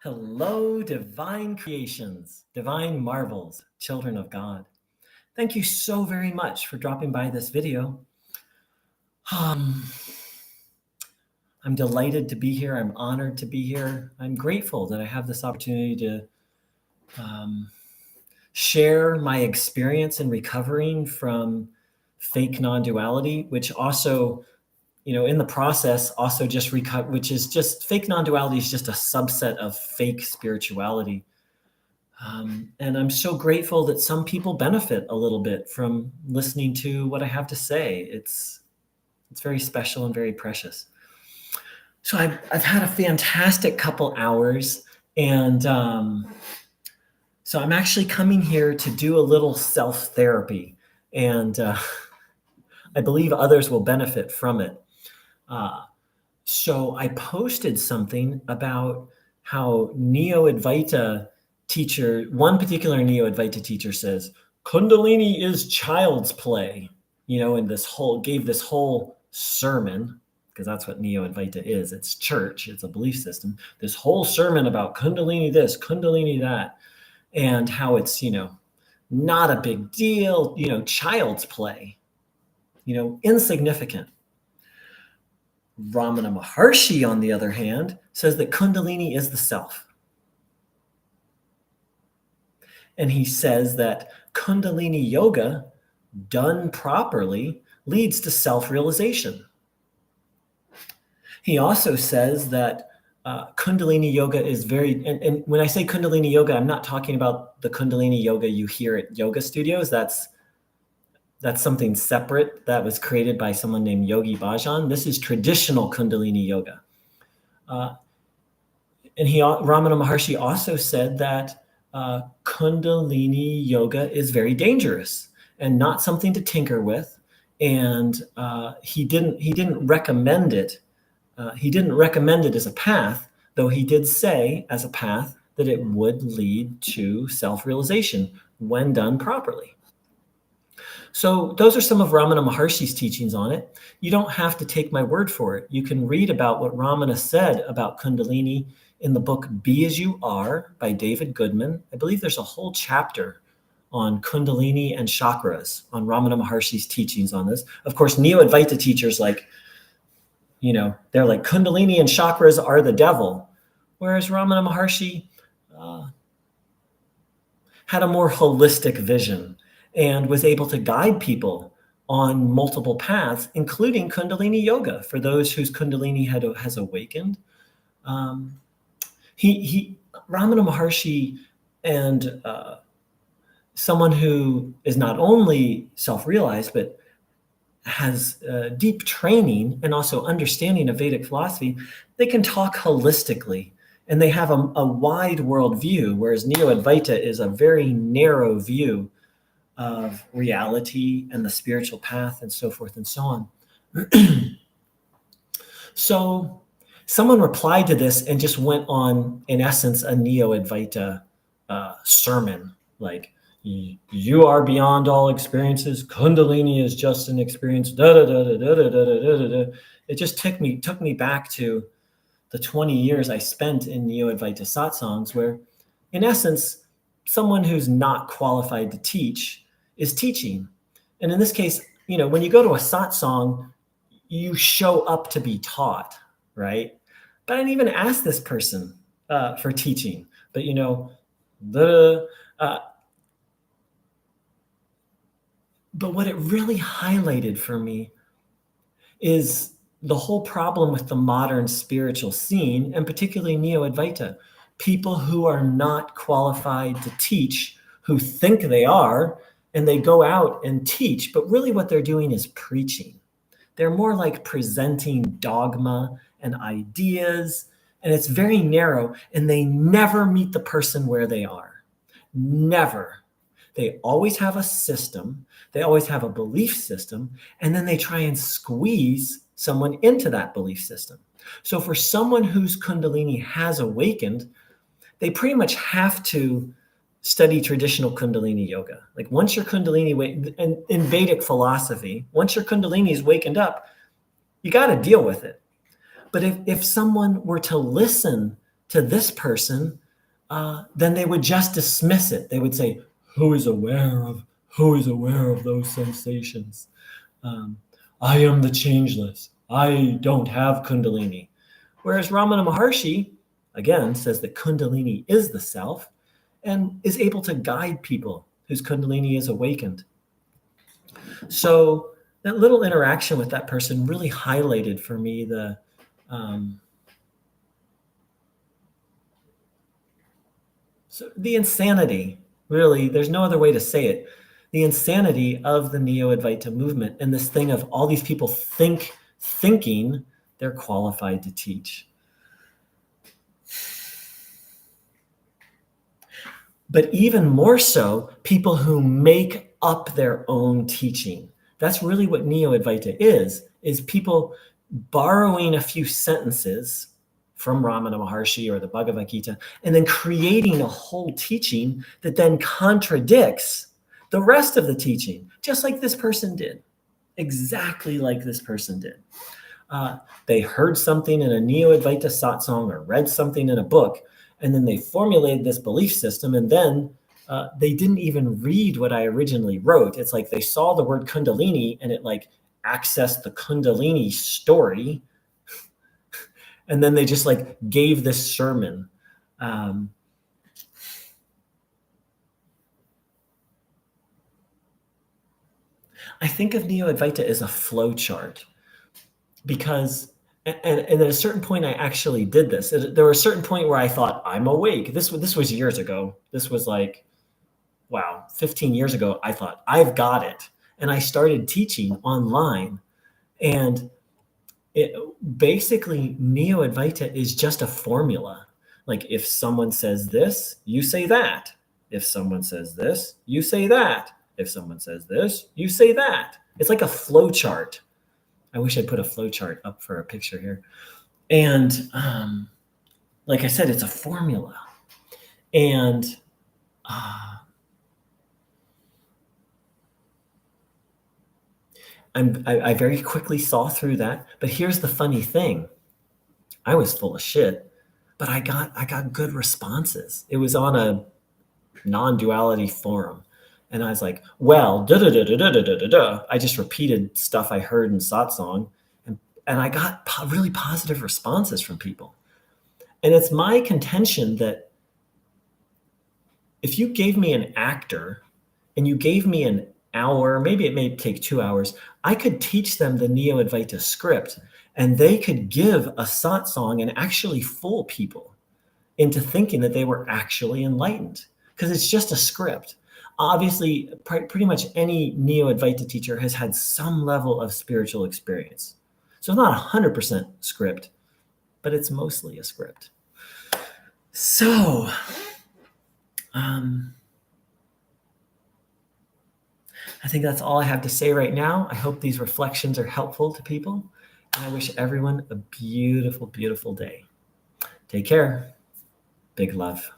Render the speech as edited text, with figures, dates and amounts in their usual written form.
Hello, divine creations, divine marvels, children of God. Thank you so very much for dropping by this video. I'm delighted to be here. I'm honored to be here. I'm grateful that I have this opportunity to share my experience in recovering from fake non-duality, which also, in the process, also just which is just fake non-duality is just a subset of fake spirituality. And I'm so grateful that some people benefit a little bit from listening to what I have to say. It's very special and very precious. So I've had a fantastic couple hours, and so I'm actually coming here to do a little self-therapy, and I believe others will benefit from it. So I posted something about how Neo-Advaita teacher, one particular Neo-Advaita teacher says, Kundalini is child's play, and gave this whole sermon, because that's what Neo-Advaita is. It's church, it's a belief system. This whole sermon about Kundalini this, Kundalini that, and how it's, not a big deal, child's play, insignificant. Ramana Maharshi, on the other hand, says that Kundalini is the self. And he says that Kundalini yoga, done properly, leads to self-realization. He also says that Kundalini yoga is and when I say Kundalini yoga, I'm not talking about the Kundalini yoga you hear at yoga studios. That's something separate that was created by someone named Yogi Bhajan. This is traditional Kundalini yoga. And Ramana Maharshi also said that Kundalini yoga is very dangerous and not something to tinker with. And he didn't recommend it. He didn't recommend it as a path, though he did say as a path that it would lead to self-realization when done properly. So those are some of Ramana Maharshi's teachings on it. You don't have to take my word for it. You can read about what Ramana said about Kundalini in the book Be As You Are by David Goodman. I believe there's a whole chapter on Kundalini and chakras, on Ramana Maharshi's teachings on this. Of course, Neo-Advaita teachers they're like Kundalini and chakras are the devil, whereas Ramana Maharshi had a more holistic vision and was able to guide people on multiple paths, including Kundalini yoga, for those whose Kundalini has awakened. Ramana Maharshi and someone who is not only self-realized, but has deep training and also understanding of Vedic philosophy, they can talk holistically, and they have a wide world view, whereas Neo-Advaita is a very narrow view of reality and the spiritual path and so forth and so on. So someone replied to this and just went on, in essence, a Neo-Advaita sermon, like, you are beyond all experiences. Kundalini is just an experience. It just took me back to the 20 years I spent in Neo-Advaita satsangs, where, in essence, someone who's not qualified to teach is teaching. And in this case, when you go to a satsang, you show up to be taught, right? But I didn't even ask this person for teaching. But, but what it really highlighted for me is the whole problem with the modern spiritual scene, and particularly Neo-Advaita. People who are not qualified to teach, who think they are, and they go out and teach, but really what they're doing is preaching. They're more like presenting dogma and ideas, and it's very narrow, and they never meet the person where they are. Never. They always have a system, they always have a belief system, and then they try and squeeze someone into that belief system. So for someone whose Kundalini has awakened, they pretty much have to study traditional Kundalini yoga. Like, once your Kundalini, in Vedic philosophy, once your Kundalini is wakened up, you got to deal with it. But if someone were to listen to this person, then they would just dismiss it. They would say, who is aware of those sensations? I am the changeless. I don't have Kundalini. Whereas Ramana Maharshi, again, says that Kundalini is the self and is able to guide people whose Kundalini is awakened. So that little interaction with that person really highlighted for me the insanity, really, there's no other way to say it, the insanity of the Neo-Advaita movement and this thing of all these people thinking they're qualified to teach. But even more so, people who make up their own teaching. That's really what Neo-Advaita is people borrowing a few sentences from Ramana Maharshi or the Bhagavad Gita, and then creating a whole teaching that then contradicts the rest of the teaching, just like this person did, exactly like this person did. They heard something in a Neo-Advaita satsang or read something in a book, and then they formulated this belief system, and then they didn't even read what I originally wrote. It's like they saw the word Kundalini, and it like accessed the Kundalini story, and then they just like gave this sermon. I think of Neo-Advaita as a flow chart because, and at a certain point, I actually did this. There was a certain point where I thought, I'm awake. This was years ago. This was like, wow, 15 years ago. I thought, I've got it. And I started teaching online. And basically, Neo-Advaita is just a formula. Like if someone says this, you say that. If someone says this, you say that. If someone says this, you say that. It's like a flow chart. I wish I'd put a flow chart up for a picture here. And like I said, it's a formula. And I very quickly saw through that. But here's the funny thing. I was full of shit, but I got good responses. It was on a non-duality forum. And I was like, well, da-da-da-da-da-da-da-da. I just repeated stuff I heard in satsang, and I got really positive responses from people. And it's my contention that if you gave me an actor and you gave me an hour, maybe it may take 2 hours, I could teach them the Neo-Advaita script, and they could give a satsang and actually fool people into thinking that they were actually enlightened, because it's just a script. Obviously, pretty much any Neo-Advaita teacher has had some level of spiritual experience. So it's not 100% script, but it's mostly a script. So, I think that's all I have to say right now. I hope these reflections are helpful to people. And I wish everyone a beautiful, beautiful day. Take care. Big love.